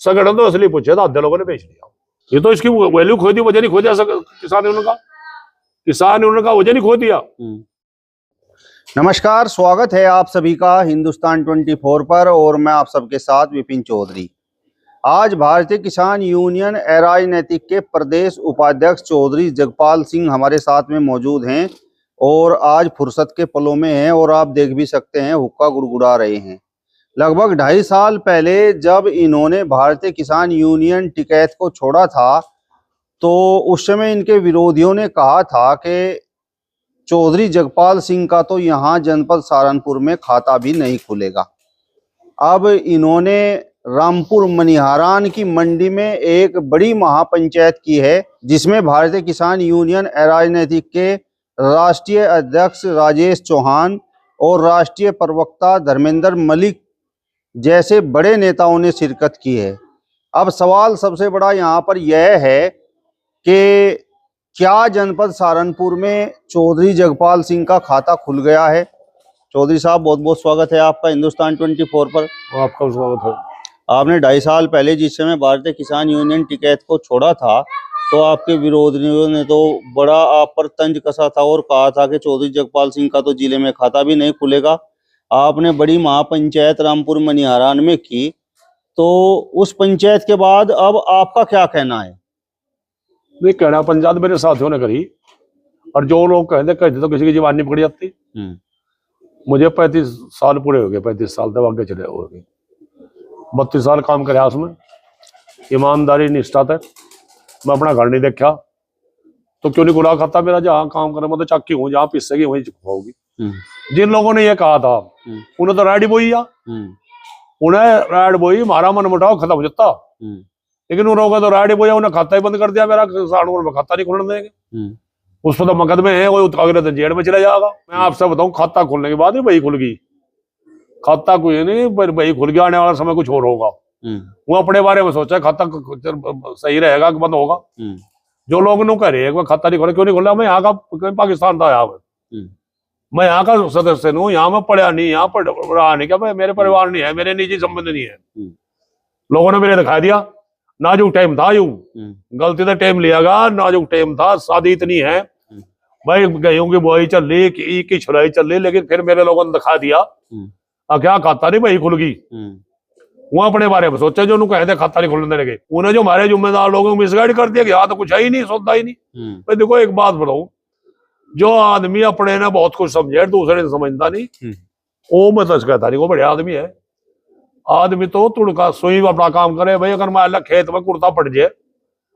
संगठन तो असली पूछे था, आधे लोगों ने बेच दिया। ये तो इसकी वैल्यू खो दी, वजह नहीं खो दिया किसान यूनियन का, किसान यूनियन का वजह नहीं खो दिया। नमस्कार, स्वागत है आप सभी का हिंदुस्तान 24 पर और मैं आप सबके साथ विपिन चौधरी। आज भारतीय किसान यूनियन राजनीतिक के प्रदेश उपाध्यक्ष चौधरी जगपाल सिंह हमारे साथ में मौजूद हैं और आज फुर्सत के पलों में हैं और आप देख भी सकते हैं हुक्का गुड़गुड़ा रहे हैं। लगभग 2.5 साल पहले जब इन्होंने भारतीय किसान यूनियन टिकैत को छोड़ा था तो उस समय इनके विरोधियों ने कहा था कि चौधरी जगपाल सिंह का तो यहाँ जनपद सहारनपुर में खाता भी नहीं खुलेगा। अब इन्होंने रामपुर मनिहारान की मंडी में एक बड़ी महापंचायत की है जिसमें भारतीय किसान यूनियन राजनीतिक के राष्ट्रीय अध्यक्ष राजेश चौहान और राष्ट्रीय प्रवक्ता धर्मेंद्र मलिक जैसे बड़े नेताओं ने शिरकत की है। अब सवाल सबसे बड़ा यहाँ पर यह है कि क्या जनपद सहारनपुर में चौधरी जगपाल सिंह का खाता खुल गया है? चौधरी साहब, बहुत बहुत स्वागत है आपका हिंदुस्तान 24 पर। आपका स्वागत है। आपने 2.5 साल पहले जिस समय भारतीय किसान यूनियन टिकैत को छोड़ा था तो आपके विरोधियों ने तो बड़ा आप पर तंज कसा था और कहा था कि चौधरी जगपाल सिंह का तो जिले में खाता भी नहीं खुलेगा। आपने बड़ी महापंचायत रामपुर मनिहारान में की, तो उस पंचायत के बाद अब आपका क्या कहना है? नहीं, कहना पंचायत मेरे साथियों ने करी और जो लोग कहते तो किसी की जवान नहीं पकड़ी जाती। मुझे 35 साल पूरे हो गए, 35 साल तक आगे चले हो गए। 32 साल काम करे उसमें ईमानदारी निष्ठा तक। मैं अपना घर नहीं देखा तो क्यों नहीं खुला खाता मेरा? जहाँ काम करे मैं तो चाकी हूँ, जहाँ पिससेगी वहीं होगी। जिन लोगों ने ये कहा था उन्हें तो राइड बोई या उन्हें राइड बोई, मारा मन मुटाओ खत्म हो जाता। लेकिन उन्होंने तो राइड बोया, उन्हें खाता ही बंद कर दिया। मेरा सहारनपुर में खाता नहीं खुलने देंगे। उस पर तो मुकदमे हैं, वो अगले दिन जेल में चला जाएगा। मैं आपसे बताऊं, खाता खुलने के बाद ही वही खुल गई। खाता कोई नहीं, वही खुल गया। आने वाला समय कुछ और होगा। वो अपने बारे में सोचा खाता सही रहेगा कि बंद होगा। जो लोग नु कह रहे हैं खाता नहीं खोला, क्यों नहीं खोला? मैं यहाँ का पाकिस्तान था, यहाँ मैं यहाँ का सदस्य हूँ, यहाँ मैं पढ़ा नहीं, यहाँ पढ़ा नहीं। क्या मेरे परिवार नहीं है, मेरे निजी संबंध नहीं है। लोगों ने मेरे दिखा दिया। नाजुक टाइम था, यूं गलती से टाइम लिया गया, नाजुक टाइम था। शादी इतनी है भाई, गेहूं की बुआई चल रही, की छुड़ाई चल रही, लेकिन फिर मेरे लोगों ने दिखा दिया क्या खाता नहीं भाई खुल गई। वो अपने बारे में सोचे, जो कहते खाता नहीं खुलने लगे। उन्हें जो हमारे जिम्मेदार लोगों को मिसगाइड कर दिया कि यहाँ तो कुछ है ही नहीं, सौदा ही नहीं। भाई देखो, एक बात बताऊं, जो आदमी अपने ने बहुत कुछ समझे, दूसरे ने समझता नहीं, वो मैं तो कहता नहीं वो बढ़िया आदमी है। आदमी तो तुड़का सुई अपना काम करे। भाई अगर मान ला खेत में कुर्ता पड़ जाए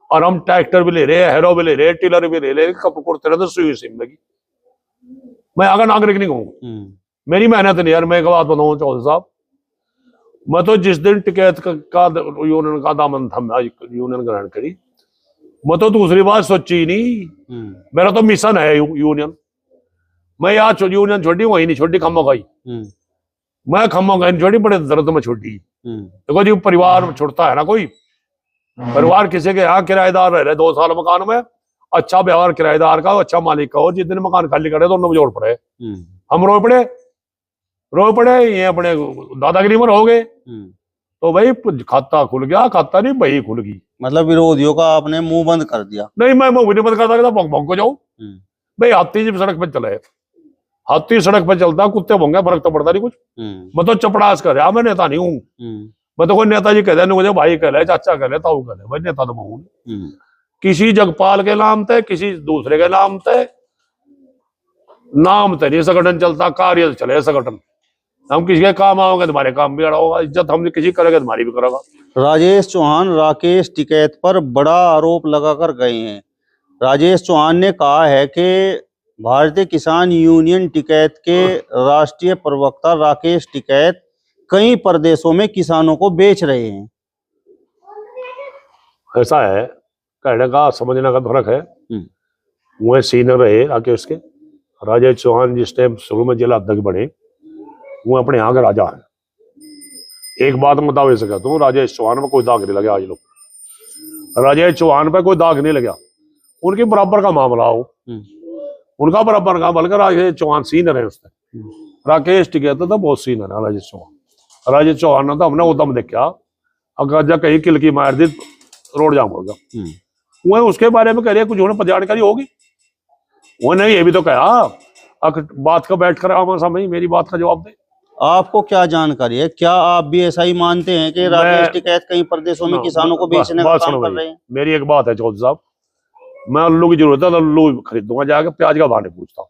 और हम ट्रैक्टर भी ले रहे, हैरो भी ले रहे, टिलर भी ले रहे, कप कुर्ते रहे तो सुई सिम लगी। मैं अगर नागरिक नहीं कहूँ, मेरी मेहनत नहीं यार। मैं एक बात बताऊँ चौधरी साहब, मैं तो जिस दिन टिकैत का यूनियन का दामन था, यूनियन ग्रहण करी, मैं तो दूसरी बात सोची नहीं। मेरा तो मिशन है यूनियन। मैं यहाँ यूनियन छोड़ी, वही नहीं छोड़ी, खम्मा खाई। मैं खम्मा खाई छोड़ी, बड़े दर्द में छोड़ी। देखो जी, परिवार छुड़ता है ना कोई। परिवार किसी के यहाँ किराएदार रह रहे 2 साल मकान में, अच्छा व्यवहार किराएदार का, अच्छा मालिक का। और जिस दिन मकान खाली करे तो उन्होंने जोड़ पड़े, हम रो पड़े, ये अपने दादागिरी में रहोगे। तो भाई खाता खुल गया, खाता नहीं भाई खुल गई। मतलब विरोधियों का आपने मुंह बंद कर दिया? नहीं, मैं मुंह नहीं बंद करता, भोंग को जाऊं भाई। हाथी जब सड़क पे चले, हाथी सड़क पे चलता, कुत्ते भोंगे, फर्क तो पड़ता नहीं कुछ। मैं तो चपड़ास कर रहा, मैं नेता नहीं हूँ। मैं तो कोई नेताजी कह दे, मुझे भाई कह ले, चाचा कह ले, ताऊ कह ले, भाई नेता तो मैं हूँ। किसी जगपाल के नाम थे, किसी दूसरे के नाम थे, नाम थे नहीं संगठन चलता, कार्य चले संगठन। हम किसी के काम आओगे तुम्हारे काम भी अड़ा होगा, इज्जत हम किसी करेंगे तुम्हारी भी करेगा। राजेश चौहान राकेश टिकैत पर बड़ा आरोप लगाकर गए हैं। राजेश चौहान ने कहा है कि भारतीय किसान यूनियन टिकैत के राष्ट्रीय प्रवक्ता राकेश टिकैत कई प्रदेशों में किसानों को बेच रहे हैं। ऐसा है, कहने का समझने का फर्क है। वो सीनियर रहे राकेश के। राजेश चौहान जिस टाइम शुरू में जिला अध्यक्ष बने, वो अपने यहाँ के राजा है। एक बात मैं दावे से कहता हूँ, राजेश चौहान में कोई दाग नहीं लगा। आज लोग राजेश चौहान पे कोई दाग नहीं लगा, उनके बराबर का मामला हो, उनका बराबर का, बल्कि राजेश चौहान सीनियर है उसने। राकेश टिकैत तो बहुत सीनियर है राजेश चौहान। राजेश चौहान ने तो हमने उदम देखा, अगर जब कहीं किल की मार दी रोड जाम होगा। वो उसके बारे में कह रहे कुछ उन्हें जानकारी होगी। उन्हें ये भी तो कहा बात का बैठ कर आमा सामने मेरी बात का जवाब दे। आपको क्या जानकारी है? क्या आप भी ऐसा ही मानते हैं कि राकेश टिकैत कहीं प्रदेशों में किसानों को बेचने का काम कर रहे हैं? मेरी एक बात है चौधरी साहब, मैं आलू की जरूरत है तो आलू खरीदूंगा जाकर, प्याज का भाव नहीं पूछता।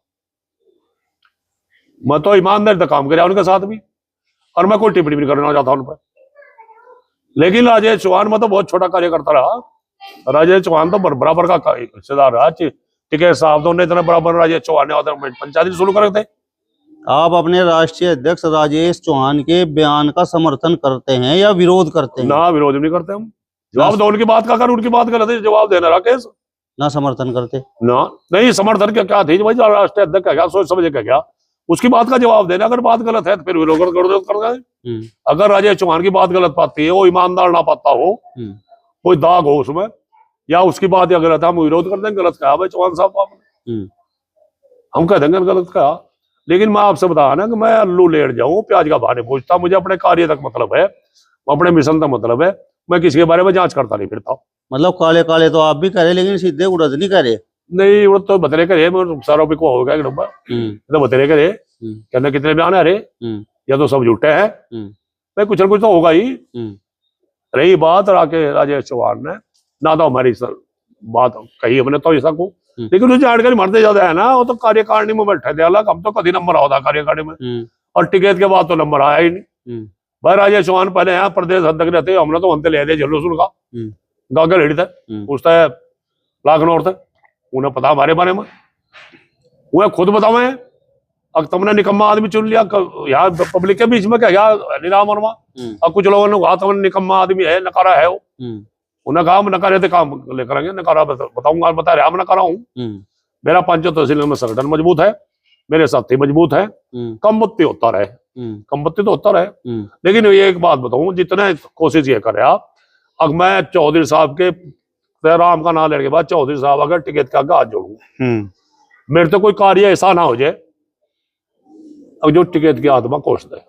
मैं तो ईमानदारी से काम करे उनके साथ भी, और मैं कोई टिप्पणी भी करना चाहता उन पर। लेकिन राजेश चौहान में तो बहुत छोटा कार्य करता रहा। राजेश चौहान तो बराबर का हिस्सेदार रहा। टिकैत साहब तो उन्हें इतना बराबर राजेश चौहान ने पंचायती शुरू कर थे। आप अपने राष्ट्रीय अध्यक्ष राजेश चौहान के बयान का समर्थन करते हैं या विरोध करते हैं? ना, विरोध नहीं करते हम। जवाब दो उनकी बात का, कर उनकी बात गलत है जवाब देना राकेश। ना समर्थन करते ना, नहीं समर्थन क्या थी भाई, राष्ट्रीय अध्यक्ष का क्या सोच समझ का क्या, उसकी बात का जवाब देना। अगर बात गलत है तो फिर विरोध कर दे। अगर राजेश चौहान की बात गलत पाती है, वो ईमानदार ना पाता हो, कोई दाग हो उसमें, या उसकी बात या गलत है, हम विरोध कर देंगे। गलत कहा भाई चौहान साहब आपने, हम कह देंगे गलत कहा। लेकिन मैं आपसे बता ना कि मैं आलू लेट जाऊं, प्याज का भाव नहीं पूछता। मुझे अपने कार्य तक मतलब है, अपने मिशन तक मतलब है। मैं किसी के बारे में जांच करता नहीं फिरता। मतलब काले काले तो आप भी करे, लेकिन सीधे उड़द नहीं करे। नहीं, उड़द तो बतरे करे, सारों पे को हो गया डब्बा तो बतरे करे। कहना कितने बयान है रे, या तो सब झूठे हैं भाई, कुछ ना कुछ तो होगा ही। रही बात राजेश चौहान ने ना तो हमारी बात कही हमने तो ऐसा को, लेकिन उस जानकारी मरते ज्यादा है ना। वो तो कार्यकारिणी में बैठे थे अलग, हम तो कभी नंबर आओ था कार्यकारिणी में, और टिकैत के बाद तो नंबर आया ही नहीं। भाई राजेश चौहान पहले यहाँ प्रदेश अध्यक्ष रहते, हमने तो अंत ले दिया झल्लू का गागर हेड़ी थे, पूछता है लाखनौर थे, उन्हें पता हमारे बारे में। वो खुद बतावे, अब तुमने निकम्मा आदमी चुन लिया यहाँ पब्लिक के बीच में, क्या गया निराम वर्मा। और कुछ लोगों ने कहा तुमने निकम्मा आदमी है, नकारा है वो। उन्हें कहा हम नकारे थे काम लेकर आएंगे, नकारा बताऊंगा, बता रहे हम नकारा हूँ। मेरा पंचायत तहसील में संगठन मजबूत है, मेरे साथी मजबूत है, कम बत्ती होता रहे, कम बत्ती तो होता रहे। लेकिन ये एक बात बताऊं, जितने कोशिश ये करे आप, अब मैं चौधरी साहब के राम का नाम लेने के बाद चौधरी साहब अगर टिकैत का हाथ जोड़ूं, मेरे तो कोई कार्य ऐसा ना हो जाए अब जो टिकैत की आत्मा कोस दे।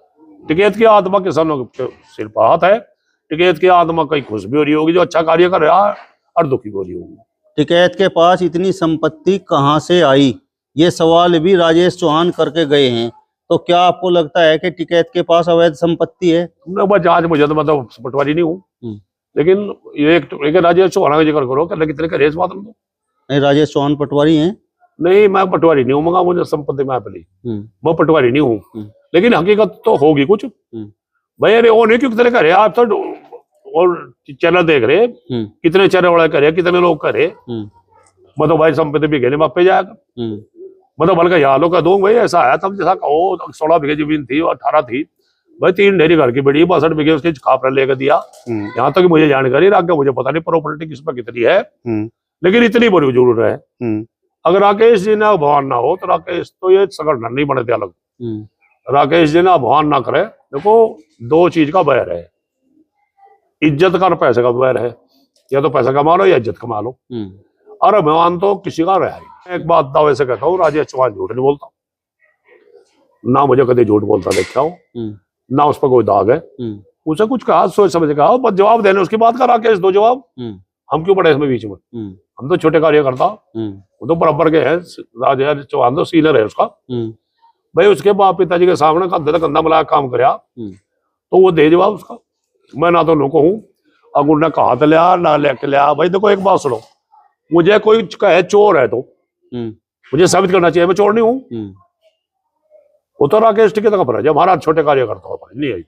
टिकैत की आत्मा किसानों के सिर पर हाथ है। टिकैत की आत्मा कहीं खुश भी हो रही होगी जो अच्छा कार्य कर रहा है, और दुखी हो रही होगी। टिकैत के पास इतनी संपत्ति कहां से आई, ये सवाल भी राजेश चौहान करके गए हैं। तो क्या आपको लगता है कि टिकैत के पास अवैध संपत्ति है? आज मुझे तो मतलब पटवारी नहीं हूँ, लेकिन ये एक राजेश चौहान का जिक्र करो कि कितने का रेस बात तो नहीं, राजेश चौहान पटवारी हैं? नहीं, मैं पटवारी नहीं हूँ, मुझे संपत्ति में पली, मैं पटवारी नहीं हूँ। लेकिन हकीकत तो होगी कुछ भाई। अरे वो नहीं क्यों कितने करे आप तो, और चैनल देख रहे कितने चैनल वाले करे, कितने लोग करे, मतलब भाई संपत्ति भी घेने पे जाएगा, मतलब बल्कि यहाँ लोग का दो भाई ऐसा है। तब जैसा कहो 16 बीघे जमीन थी और 18 थी भाई, 3 डेरी घर की बड़ी 62 बीघे उसके खापरा लेकर दिया। यहाँ तक मुझे जानकारी आगे मुझे पता नहीं प्रॉपर्टी किस पर कितनी है, लेकिन इतनी बड़ी जरूर है। अगर राकेश जी ने आह्वान ना हो तो राकेश तो ये संगठन नहीं बने थे अलग। राकेश जी ने आह्वान ना करे, देखो 2 चीज का बैर है, इज्जत का और पैसे का बैर है। या तो पैसा कमा लो या इज्जत कमा लो, और अभिमान तो किसी का रहा है। एक बात दावे से कहता हूँ, राजेश चौहान झूठ नहीं बोलता, ना मुझे कभी झूठ बोलता देखा हो, ना उस पर कोई दाग है। उसे कुछ कहा सोच समझ कहा, बस जवाब देने उसकी बात का राकेश दो जवाब, हम क्यों पड़े इसमें बीच में। हम तो छोटे कार्यकर्ता, वो तो बराबर के हैं। राजेश चौहान तो सीनियर है उसका भाई, उसके बाप पिताजी के सामने कंधे कंधा मिला काम कराया तो वो दे जवाब उसका। मैं ना तो नुको हूँ, अगर उन्हें कहा तो लिया ना लेके लिया। भाई देखो एक बात सुनो, मुझे कोई कहे चोर है तो मुझे साबित करना चाहिए मैं चोर नहीं हूँ। वो तो राकेश टिकैत का है, जब हमारा छोटे कार्यकर्ता होता है नहीं आई,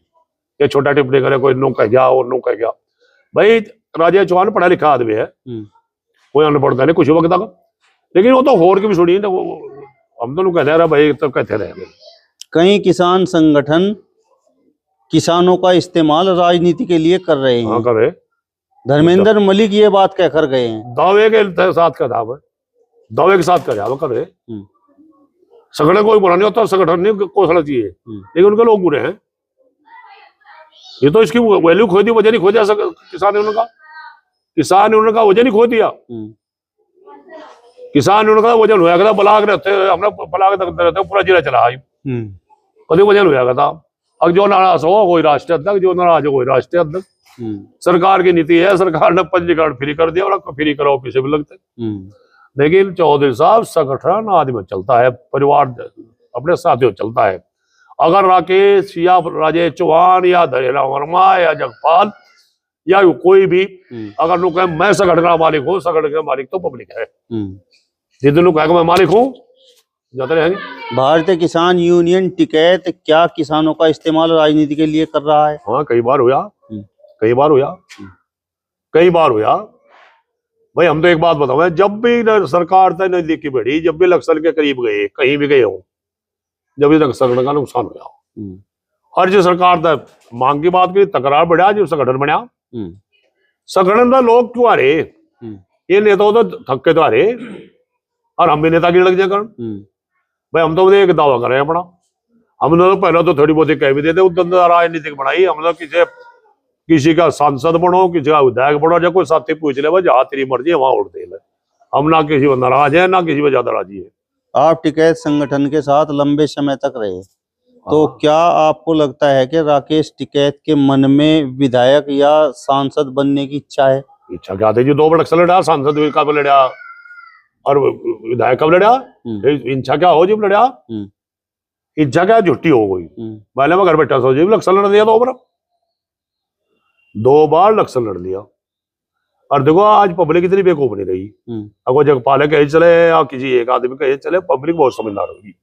ये छोटा टिप्पणी करे कोई नो कह गया और नो कह गया। भाई राजेश चौहान पढ़ा लिखा आदमी है, कोई अनपढ़ नहीं कुछ वक्त का, लेकिन वो तो होर की भी सुनी ना, हम तो कहते रहे भाई तो कहते रहे। कई किसान संगठन किसानों का इस्तेमाल राजनीति के लिए कर रहे हैं। हाँ करे, धर्मेंद्र मलिक ये बात कहकर गए हैं। दावे के साथ का दाव है, दावे के साथ का जावा करे। संगठन कोई बुरा नहीं होता, संगठन नहीं कोसना चाहिए, लेकिन उनके लोग बुरे हैं। ये तो इसकी वैल्यू खो दी, वजह नहीं खो दिया किसान ने उनका, किसान ने उनका वजह नहीं खो दिया। किसान ने उनका वजन होया था, बलाग रहते हमने बलाग रहते पूरा जिला चला कभी वजन होया था। अब जो नाराज हो कोई राष्ट्रीय अध्यक्ष, जो नाराज हो कोई राष्ट्रीय अध्यक्ष। सरकार की नीति है, सरकार ने पंजीकरण फ्री कर दिया और फ्री कराओ पीछे भी लगते। लेकिन चौधरी साहब संगठन आदमी चलता है, परिवार अपने साथियों चलता है। अगर राकेश या राजेश चौहान या धरेला वर्मा या जगपाल या कोई भी अगर लोग कहे मैं संगठन का मालिक हूँ, संगठन का मालिक तो पब्लिक है। जितने लोग कहेंगे मैं मालिक हूँ जाते रहेंगे। भारतीय किसान यूनियन टिकैत क्या किसानों का इस्तेमाल राजनीति के लिए कर रहा है? हाँ, कई बार हुआ, कई बार हुआ, कई बार हुआ। भाई हम तो एक बात बताओ, जब भी सरकार तय नजदीकी बढ़ी, जब भी इलेक्शन के करीब गए, कहीं भी गए हो, जब भी संगठन का नुकसान हुआ। और जो सरकार तय मांग की बात की, तकरार बढ़ा, जो संगठन बना, संगठन का लोग क्यों आ रहे, ये नेताओं तो थक्के तो आ रहे, और हम भी नेता की लग जाकर भाई हम तो एक दावा कर रहे हैं अपना। हमने तो पहले तो थोड़ी बहुत कह भी देते, राजनीतिक बनाई, हम लोग किसी का सांसद बनो, किसी का विधायक बनो, जब कोई साथी पूछ ले जहाँ तेरी मर्जी है वहां उठ दे ले। हम ना किसी पर नाराज है, ना किसी पर ज्यादा राजी है। आप टिकैत संगठन के साथ लंबे समय तक रहे, तो क्या आपको लगता है कि राकेश टिकैत के मन में विधायक या सांसद बनने की इच्छा है? इच्छा क्या थी जी, 2 इलेक्शन लड़ा, सांसद कब लड़ा और विधायक कब लड़ा, इच्छा क्या हो जी लड़ा, इच्छा क्या झुट्टी हो गई। पहले मैं घर बैठा सो जी इलेक्शन लड़ दिया, 2 बार इलेक्शन लड़ लिया। और देखो आज पब्लिक इतनी बेवकूफ नहीं रही। अगर जगपाल कहे चले या किसी एक आदमी कहे चले, पब्लिक बहुत समझदार होगी,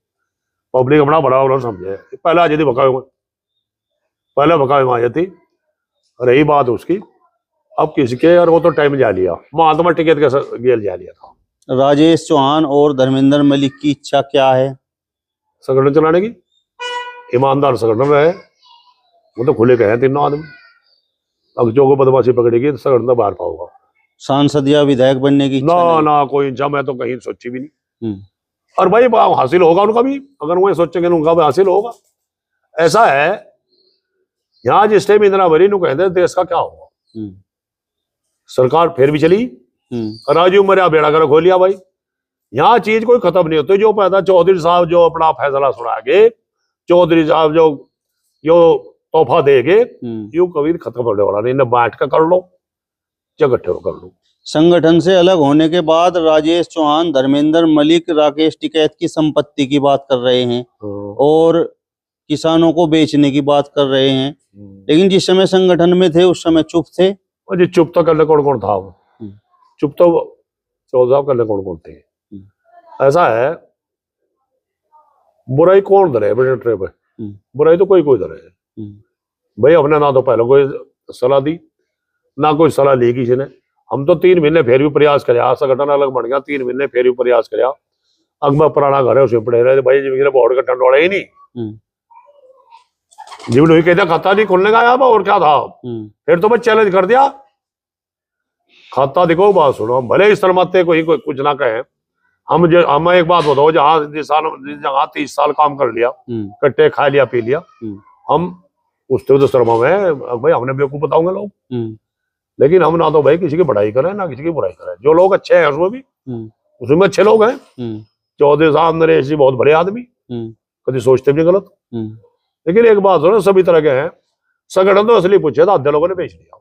पब्लिक अपना बड़ा उन्होंने समझे। पहले आ जाती भकावे में, पहले भकावे में आ जाती, रही बात उसकी। अब किसके, और वो तो टाइम जा लिया, महात्मा टिकैत के गेल जा लिया था। राजेश चौहान और धर्मेंद्र मलिक की इच्छा क्या है? संगठन चलाने की, ईमानदार संगठन रहे, वो तो खुले कहे तीनों आदमी। अब जो को बदमाशी पकड़ेगी तो संगठन तो बाहर पाऊंगा। सांसद या विधायक बनने की इच्छा ना ना कोई इच्छा मैं तो कहीं सोची भी नहीं। और भाई हासिल होगा उनका भी, अगर वो सोचेंगे उनका भी हासिल होगा। ऐसा है यहाँ जिस टाइम इंदिरा भरी कहते देश का क्या होगा। सरकार फिर भी चली, राजीव मरिया बेड़ा कर खोलिया। भाई यहाँ चीज कोई खत्म नहीं होती। जो पैदा चौधरी साहब जो अपना फैसला सुनाएंगे, चौधरी साहब जो तोहफा देंगे, यूं कभी खत्म होने वाला नहीं। न बैठ कर कर लो, इकट्ठे कर लो। संगठन से अलग होने के बाद राजेश चौहान, धर्मेंद्र मलिक राकेश टिकैत की संपत्ति की बात कर रहे हैं और किसानों को बेचने की बात कर रहे हैं। लेकिन जिस समय संगठन में थे उस समय चुप थे। जी चुप तो करने कौन कौन था, चुप तो चौधरी साहब करने कौन कौन थे। ऐसा है, बुराई कौन धरे बेटे पे, बुराई तो कोई धरे। भाई हमने ना तो पहले कोई सलाह दी, ना कोई सलाह ली किसी ने। हम तो 3 महीने फिर भी प्रयास कराया, संगठन अलग बन गया, 3 महीने फिर भी प्रयास कराया। अकबर पुराना घर है उसमें पड़े रहे भाई, जी बोर्ड का टंडोड़ा ही नहीं, जीवन हुई कहता खाता नहीं खोलने का आया और क्या था। फिर तो मैं चैलेंज कर दिया, खाता दिखो, बात सुनो। हम भले इस तरह कोई कुछ ना कहे, हम एक बात बताओ, जहाँ जिस जगह 30 साल काम कर लिया, कट्टे खा लिया पी लिया, हम उससे तो शर्मा में भाई हमने बेवकूफ बताऊंगे लोग। लेकिन हम ना तो भाई किसी की बढ़ाई करें ना किसी की बुराई करें। जो लोग अच्छे हैं उसमें अच्छे लोग हैं। चौधरी साहब नरेश जी बहुत बड़े आदमी, कभी सोचते भी नहीं गलत। लेकिन एक बात हो, सभी तरह के हैं। संगठन तो असली पूछे था, आधे लोगों ने बेच दिया।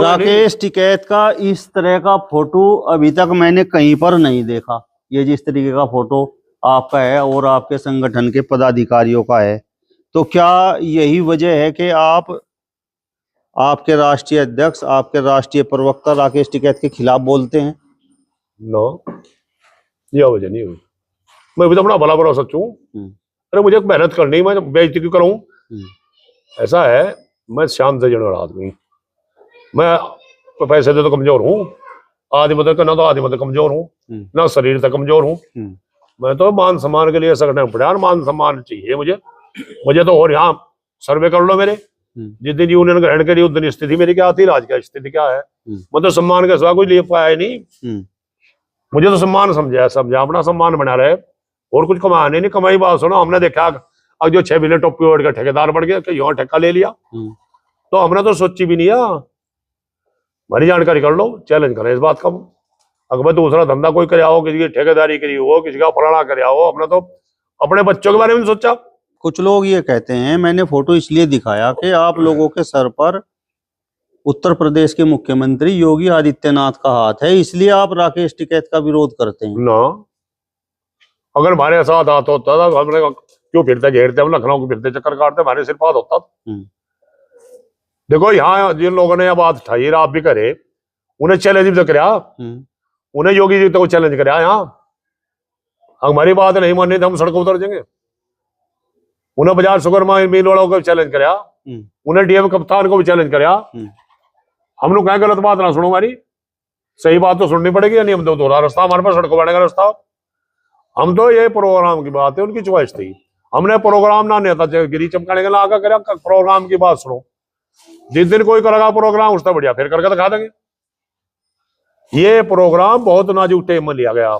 राकेश टिकैत का इस तरह का फोटो अभी तक मैंने कहीं पर नहीं देखा। ये जिस तरीके का फोटो आपका है और आपके संगठन के पदाधिकारियों का है, तो क्या यही वजह है कि आपके राष्ट्रीय अध्यक्ष, आपके राष्ट्रीय प्रवक्ता राकेश टिकैत के खिलाफ बोलते हैं? नो, यह वजह नहीं हुई। मैं भी तो अपना भला भला सोचूं। अरे मुझे मेहनत करनी, मैं बेइज्जती क्यों करूं। ऐसा है, मैं शांत से जड़े आदमी, मैं पैसे से तो कमजोर हूँ, आदमी तो ना तो आदमी तो कमजोर हूँ, ना शरीर तक कमजोर हूँ। मैं तो मान सम्मान के लिए संगठन पड़ा, मान सम्मान चाहिए मुझे तो। और यहाँ सर्वे कर लो मेरे, जिस दिन यूनियन ग्रहण करी उस दिन स्थिति मेरी क्या थी, आज की स्थिति क्या है। मतलब सम्मान के सिवा कुछ ले पाया नहीं। मुझे तो सम्मान समझा अपना सम्मान बना रहे, और कुछ कमाया नहीं। कमाई बात सुनो, हमने देखा अब जो 6 महीने टोपी ओढ़ का ठेकेदार बढ़ गया, कहीं और ठेका ले लिया, तो हमने तो सोची भी नहीं। हमारी जानकारी कर लो, चैलेंज करें इस बात का। अगर दूसरा धंधा कोई कराया हो, किसी की ठेकेदारी करी हो, किसी का फलाना कराया हो, हमने तो अपने बच्चों के बारे में सोचा। कुछ लोग ये कहते हैं, मैंने फोटो इसलिए दिखाया कि आप लोगों के सर पर उत्तर प्रदेश के मुख्यमंत्री योगी आदित्यनाथ का हाथ है, इसलिए आप राकेश टिकैत का विरोध करते हैं? ना, अगर हमारे साथ हाथ होता था तो हमने क्यों फिरते घेरते, हम लखनऊ को फिरते चक्कर काटते, हमारे सिर पात होता था। देखो यहाँ जिन लोगों ने यह बात उठाई, आप भी करे, उन्हें चैलेंज भी तो कराया, उन्हें योगी जी तो चैलेंज कराया। यहाँ हमारी बात नहीं माननी तो हम सड़कों उतर जाएंगे। उन्हें बाजार शुगर मिल वालों को चैलेंज कराया, उन्हें डीएम कप्तान को भी चैलेंज कराया। हम लोग क्या गलत बात ना सुनो, हमारी सही बात तो सुननी पड़ेगी। नहीं हम तो दोहरा रास्ता, हमारे पास सड़कों बढ़ने का रास्ता। हम तो ये प्रोग्राम की बात है, उनकी चॉइस थी। हमने प्रोग्राम ना नेता गिरी चमकाने का लागा करा, प्रोग्राम की बात सुनो। जिस दिन कोई करेगा प्रोग्राम उसका बढ़िया फिर करके दिखा देंगे। ये प्रोग्राम बहुत नाजुक टाइम में लिया गया।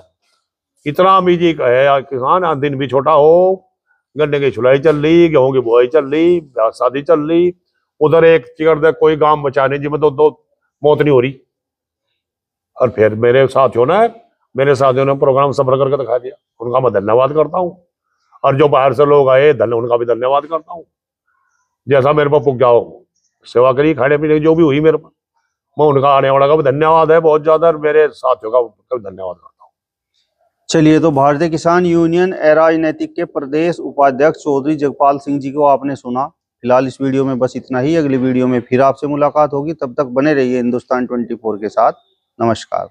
इतना बिजी है किसान, दिन भी छोटा हो, गन्ने की छुलाई चल रही, गेहूं की बुआई चल रही, शादी चल रही, उधर एक चिकड़ दे कोई गांव बचाने जिसमें तो दो मौत नहीं हो रही। और फिर मेरे साथियों ने प्रोग्राम सफल करके दिखा दिया। उनका मैं धन्यवाद करता हूँ। और जो बाहर से लोग आए उनका भी धन्यवाद करता हूँ। जैसा मेरे पर पुग जाओ सेवा करी, खाने पीने की जो भी हुई मेरे पर, मैं उनका आने वाला का भी धन्यवाद है बहुत ज्यादा, मेरे साथियों का भी धन्यवाद करता हूँ। चलिए, तो भारतीय किसान यूनियन अराजनैतिक के प्रदेश उपाध्यक्ष चौधरी जगपाल सिंह जी को आपने सुना। फिलहाल इस वीडियो में बस इतना ही। अगली वीडियो में फिर आपसे मुलाकात होगी, तब तक बने रहिए हिंदुस्तान 24 के साथ। नमस्कार।